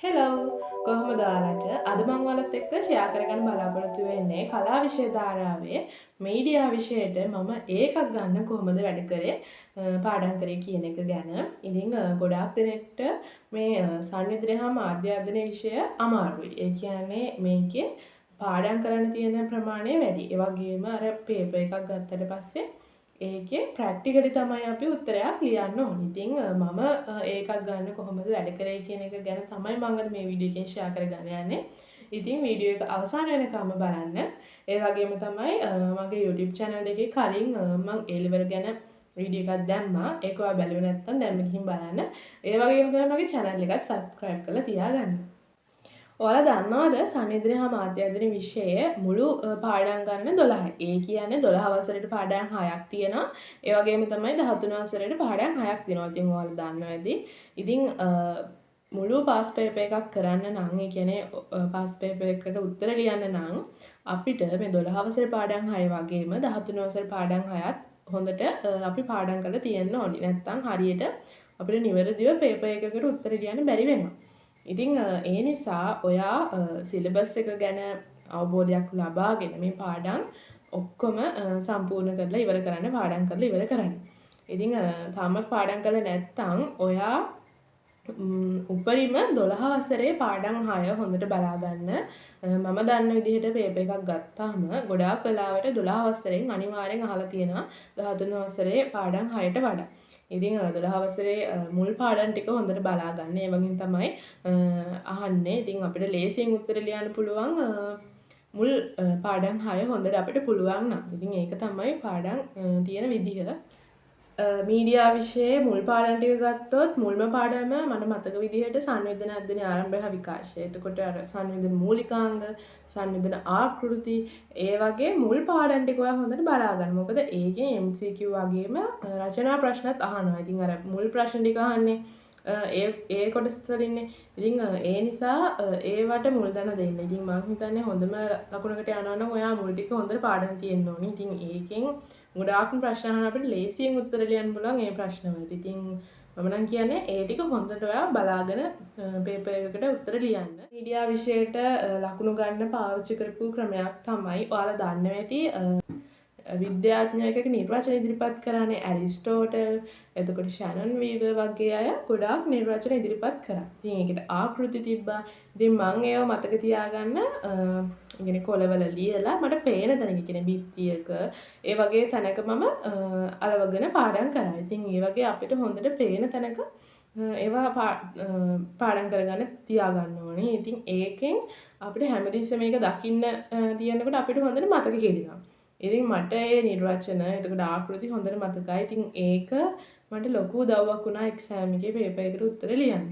Hello කොහොමද ඔයාලට අද මම ඔයාලත් එක්ක ෂෙයා කරගන්න බලාපොරොත්තු වෙන්නේ කලා විෂය ධාරාවේ මීඩියා විෂයට මම ඒකක් ගන්න කොහොමද වැඩ කරේ පාඩම් කරේ කියන එක ගැන. ඉතින් ගොඩාක් දෙනෙක්ට මේ සංවිධානය හා මාධ්‍ය අධ්‍යයන විෂය අමාරුයි. ඒ කියන්නේ මේකේ පාඩම් කරන්න තියෙන ප්‍රමාණය වැඩි. ඒ වගේම අර පේපර් එකක් ගත්තට පස්සේ ඒකේ ප්‍රැක්ටිකලි තමයි අපි උත්තරයක් ලියන්න ඕනේ. ඉතින් මම ඒකක් ගන්න කොහොමද වැඩ කරේ කියන එක ගැන තමයි මම අද මේ වීඩියෝ එකෙන් ෂෙයා කරගන්න යන්නේ. ඉතින් වීඩියෝ එක අවසාන වෙනකම්ම බලන්න. ඒ වගේම තමයි මගේ YouTube channel එකේ කලින් මම A level ගැන වීඩියෝ එකක් දැම්මා. ඒක ඔයා බැලුවේ නැත්නම් දැම්ම ගිහින් බලන්න. ඒ වගේම තමයි මගේ channel එකත් subscribe කරලා තියාගන්න. ඔයාලා දන්නවද සංවිධානය හා මාධ්‍ය අධ්‍යයන විෂයේ මුළු පාඩම් ගන්න 12යි. ඒ කියන්නේ 12 වසරේට පාඩම් 6ක් තියෙනවා. ඒ වගේම තමයි 13 වසරේට පාඩම් 6ක් තියෙනවා. ඉතින් ඔයාලා දන්නවා ඇති. ඉතින් මුළු පාස් පේපර් එකක් කරන්න නම් ඒ කියන්නේ පාස් පේපර් එකට උත්තර ලියන්න නම් අපිට මේ 12 වසරේ පාඩම් 6 වගේම 13 වසරේ පාඩම් 6ත් හොඳට අපි පාඩම් කරලා තියෙන්න ඕනි. නැත්නම් හරියට අපිට නිවැරදිව පේපර් එකකට උත්තර ලියන්න බැරි වෙනවා. ඉතින් ඒ නිසා ඔයා සිලබස් එක ගැන අවබෝධයක් ලබාගෙන මේ පාඩම් ඔක්කොම සම්පූර්ණ කරලා ඉවර කරන්න පාඩම් කරලා ඉවර කරන්න. ඉතින් තාමත් පාඩම් කරලා නැත්නම් ඔයා උපරිම 12 වසරේ පාඩම් 6 හොඳට බලා ගන්න. මම දන්න විදිහට පේපර් එකක් ගත්තාම ගොඩාක් වෙලාවට 12 වසරෙන් අනිවාර්යෙන් අහලා තියෙනවා 13 වසරේ පාඩම් 6ට වඩා. ඉතින් 12 වසරේ මුල් පාඩම් ටික හොඳට බලා ගන්න. ඒ වගේම තමයි අහන්නේ. ඉතින් අපිට ලේසියෙන් උත්තර ලියන්න පුළුවන් මුල් පාඩම් 6 හොඳට අපිට පුළුවන් නම්. ඉතින් ඒක තමයි පාඩම් තියෙන විදිහ. මීඩියා විෂයේ මුල් පාඩම් ටික ගත්තොත් මුල්ම පාඩම මට මතක විදිහට සංවේදන අධ්‍යයන ආරම්භය හා විකාශය. එතකොට අර සංවේදන මූලිකාංග, සංවේදන ආකෘති, ඒ වගේ මුල් පාඩම් ටික ඔයා හොඳට බලා ගන්න. මොකද ඒකෙන් MCQ වගේම රචනා ප්‍රශ්නත් අහනවා. ඉතින් අර මුල් ප්‍රශ්න ටික අහන්නේ ඒ කොටස් වලින්නේ. ඉතින් ඒ නිසා ඒවට මුල් දන දෙන්න. ඉතින් මම හිතන්නේ හොඳම ලකුණකට යනවා නම් ඔයා මුල් ටික හොඳට පාඩම් තියෙන්න ඕනේ. ඉතින් ඒකෙන් ගොඩාක්ම ප්‍රශ්න අහන අපිට ලේසියෙන් උත්තර ලියන්න පුළුවන් ඒ ප්‍රශ්න වලට. ඉතින් මම නම් කියන්නේ ඒ ටික හොඳට ඔයා බලාගෙන පේපර් එකකට උත්තර ලියන්න. මීඩියා විෂයට ලකුණු ගන්න පාවිච්චි කරපු ක්‍රමයක් තමයි ඔයාලා දන්නවා ඇති විද්‍යාඥයෙක් නිර්වචන ඉදිරිපත් කරන්නේ ඇරිස්ටෝටල්, එතකොට ෂැනන් වීවර් වගේ අය ගොඩාක් නිර්වචන ඉදිරිපත් කරා. ඉතින් ඒකට ආකෘති තිබ්බා. ඉතින් මම ඒව මතක තියාගන්න ඉගෙන කොලවල ලියලා මට පේන තැනක කියන්නේ බිත්තියක ඒ වගේ තැනක මම අලවගෙන පාඩම් කරා. ඉතින් ඒ වගේ අපිට හොඳට පේන තැනක ඒවා පාඩම් කරගන්න තියාගන්න ඕනේ. ඉතින් ඒකෙන් අපිට හැමදෙස්සෙම මේක දකින්න තියෙනකොට අපිට හොඳට මතක හිටිනවා. ඉතින් මට ඒ නිර්වචන එතකොට ආකෘති හොඳට මතකයි. ඉතින් ඒක මට ලොකු උදව්වක් වුණා එක්සෑම් එකේ පේපර් එකට උත්තර ලියන්න.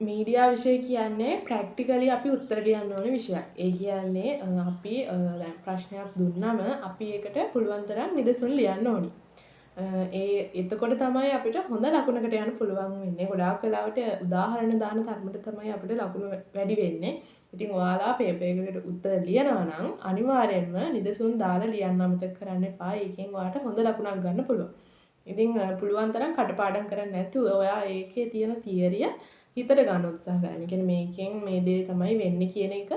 මීඩියා විෂය කියන්නේ ප්‍රැක්ටිකලි අපි උත්තර ලියන්න ඕන විෂයක්. ඒ කියන්නේ අපි දැන් ප්‍රශ්නයක් දුන්නම අපි ඒකට පුළුවන් තරම් නිදසුන් ලියන්න ඕනි. එතකොට තමයි අපිට හොඳ ලකුණකට යන්න පුළුවන් වෙන්නේ. ගොඩාක් වෙලාවට උදාහරණ දාන තරමට තමයි අපිට ලකුණු වැඩි වෙන්නේ. ඉතින් ඔයාලා පේපර් එකකට උත්තර ලියනවා නම් අනිවාර්යෙන්ම නිදසුන් දාලා ලියන්න අමතක කරන්න එපා. ඒකෙන් ඔයාට හොඳ ලකුණක් ගන්න පුළුවන්. ඉතින් පුළුවන් තරම් කටපාඩම් කරන්නේ නැතුව ඔයා ඒකේ තියෙන තියරිය හිතට ගන්න උත්සාහ කරන්න. ඒ කියන්නේ මේකෙන් මේ දේ තමයි වෙන්නේ කියන එක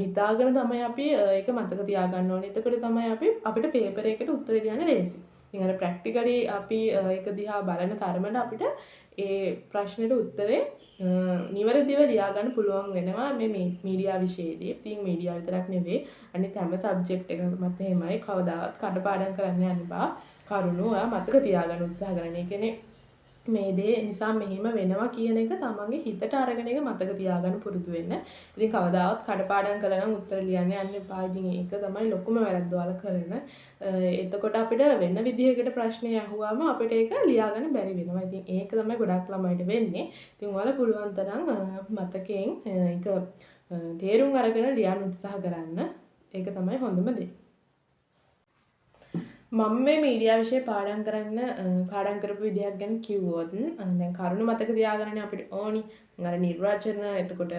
හිතාගෙන තමයි අපි ඒක මතක තියාගන්න ඕනේ. එතකොට තමයි අපිට පේපර් එකකට උත්තර ලියන්න ලේසි. ඉතින් අර ප්‍රැක්ටිකලි අපි ඒක දිහා බලන තරමට අපිට ඒ ප්‍රශ්නෙට උත්තරේ නිවැරදිව ලියා ගන්න පුළුවන් වෙනවා මේ මීඩියා විෂයේදී. ඉතින් මීඩියා විතරක් නෙවෙයි අනිත් හැම සබ්ජෙක්ට් එකකටමත් එහෙමයි. කවදාවත් කඩපාඩම් කරන්න යන්න එපා. කරුණු ඔයා මතක තියාගන්න උත්සාහ කරන්න. ඒ කියන්නේ මේ දේ නිසා මෙහෙම වෙනවා කියන එක තමන්ගේ හිතට අරගෙන එක මතක තියාගන්න පුරුදු වෙන්න. ඉතින් කවදාවත් කඩපාඩම් කළා නම් උත්තර ලියන්න යන්න එපා. ඉතින් ඒක තමයි ලොකුම වැරද්ද ඔයාලා කරන. එතකොට අපිට වෙන විදිහකට ප්‍රශ්නය අහුවාම අපිට ඒක ලියාගන්න බැරි වෙනවා. ඉතින් ඒක තමයි ගොඩක් ළමයිට වෙන්නේ. ඉතින් ඔයාලා පුළුවන් තරම් මතකයෙන් ඒක තේරුම් අරගෙන ලියන්න උත්සාහ කරන්න. ඒක තමයි හොඳම දේ. මම මේ මීඩියා විෂය පාඩම් කරපු විදිහක් ගැන කිව්වොත් දැන් කරුණු මතක තියාගන්නනේ අපිට ඕනි. අර නිර්වචන එතකොට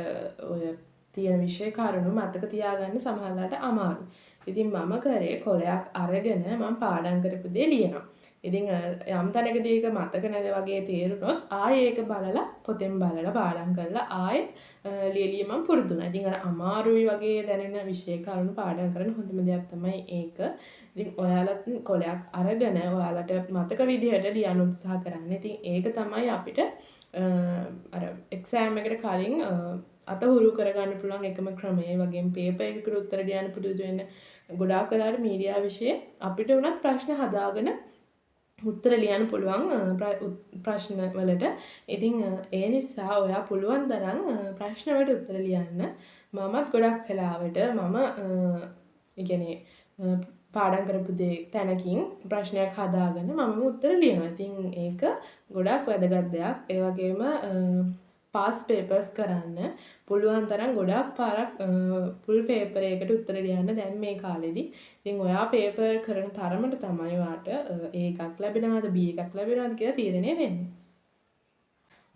ඔය තියෙන විෂය කරුණු මතක තියාගන්න සමහරවිට අමාරුයි. ඉතින් මම කරේ කොලයක් අරගෙන මම පාඩම් කරපු දේ ලියනවා. ඉතින් යම් තැනකදී ඒක මතක නැද වගේ තේරුණොත් ආයේ ඒක බලලා පොතෙන් බලලා පාඩම් කරලා ආයේ ලියලියමම පුරුදු වෙනවා. ඉතින් අර අමාරුයි වගේ දැනෙන විෂය කරුණු පාඩම් කරන්න හොඳම දෙයක් තමයි ඒක. ඉතින් ඔයාලත් කොලයක් අරගෙන ඔයාලට මතක විදිහට ලියන්න උත්සාහ කරන්න. ඉතින් ඒක තමයි අපිට අර එක්සෑම් එකට කලින් අතහුරු කරගන්න පුළුවන් එකම ක්‍රමය. ඒ වගේම පේපර් එකකට උත්තර ලියන්න පුරුදු වෙන්න. ගොඩාක් වෙලාවට මීඩියා විෂය අපිට උනත් ප්‍රශ්න හදාගෙන උත්තර ලියන්න පුළුවන් ප්‍රශ්න වලට. ඉතින් ඒ නිසා ඔයා පුළුවන් තරම් ප්‍රශ්න වලට උත්තර ලියන්න. මමත් ගොඩක් වෙලාවට ඒ කියන්නේ පාඩම් කරපු තැනකින් ප්‍රශ්නයක් හදාගෙන මම උත්තර ලියනවා. ඉතින් ඒක ගොඩක් වැදගත් දෙයක්. ඒ වගේම පාස් පේපර්ස් කරන්න පුළුවන් තරම් ගොඩක් පාරක් ෆුල් පේපර් එකකට උත්තර ලියන්න දැන් මේ කාලෙදි. ඉතින් ඔයා පේපර් කරන තරමට තමයි ඔයාට A එකක් ලැබෙනවද B එකක් ලැබෙනවද කියලා තීරණය වෙන්නේ.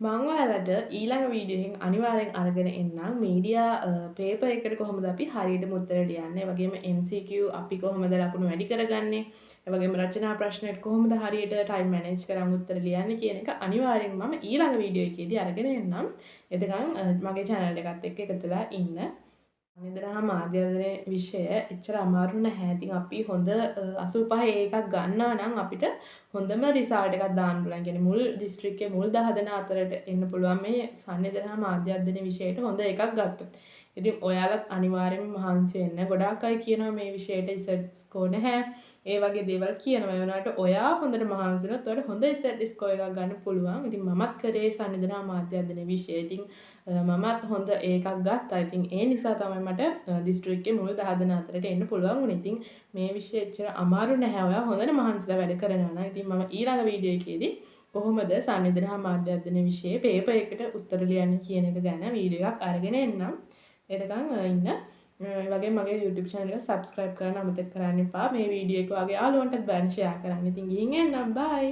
මම ඔයාලට ඊළඟ වීඩියෝ එකෙන් අනිවාර්යෙන් අරගෙන එන්නම් මීඩියා පේපර් එකට කොහොමද අපි හරියටම උත්තර ලියන්නේ. ඒ වගේම MCQ අපි කොහොමද ලකුණු වැඩි කරගන්නේ. ඒ වගේම රචනා ප්‍රශ්නෙට කොහොමද හරියට ටයිම් මැනේජ් කරන් උත්තර ලියන්නේ කියන එක අනිවාර්යෙන් මම ඊළඟ වීඩියෝ එකේදී අරගෙන එන්නම්. එතකන් මගේ channel එකත් එක්ක එකතු වෙලා ඉන්න. නිදරහා මාධ්‍යවේදනයේ විෂය එච්චර අමාරු නැහැ. ඉතින් අපි හොඳ 85 එකක් ගන්නවා නම් අපිට හොඳම රිසල්ට් එකක් දාන්න පුළුවන්. කියන්නේ මුල් දිස්ත්‍රික්කයේ මුල් 10 දෙනා අතරට එන්න පුළුවන් මේ සංනිදරහා මාධ්‍යවේදනයේ විෂයට හොඳ එකක් ගත්තොත්. ඉතින් ඔයාලත් අනිවාර්යෙන්ම මහන්සි වෙන්න. ගොඩාක් අය කියනවා මේ විෂයට ඉසෙට් ස්කෝර් නැහැ. ඒ වගේ දේවල් කියනවා. ඒ වුණාට ඔයා හොඳට මහන්සි වුණොත් ඔයාලට හොඳ ඉසෙට් ස්කෝර් එකක් ගන්න පුළුවන්. ඉතින් මමත් කරේ සංනිදරහා මාධ්‍යවේදනයේ විෂය. ඉතින් මමත් හොඳ ඒකක් ගත්තා. ඉතින් ඒ නිසා තමයි මට දිස්ත්‍රික්කයේ මුල් 10 දෙනා අතරට එන්න පුළුවන් වුණේ. ඉතින් මේ විෂය එච්චර අමාරු නැහැ. ඔයා හොඳට මහන්සිලා වැඩ කරනවා නම්. ඉතින් මම ඊළඟ වීඩියෝ එකේදී කොහොමද සංනිදරහා මාධ්‍යවේදනයේ විෂයේ පේපර් එකට උත්තර ලියන්නේ කියන එක ගැන වීඩියෝ එකක් අරගෙන එන්නම්. එතකන් ඉන්න. ඒ වගේම මගේ YouTube channel එක subscribe කරන්න අමතක කරන්න එපා. මේ වීඩියෝ එක ඔයාගේ යාළුවන්ටත් බලන්න share කරන්න. ඉතින් ගිහින් එන්නම්. bye.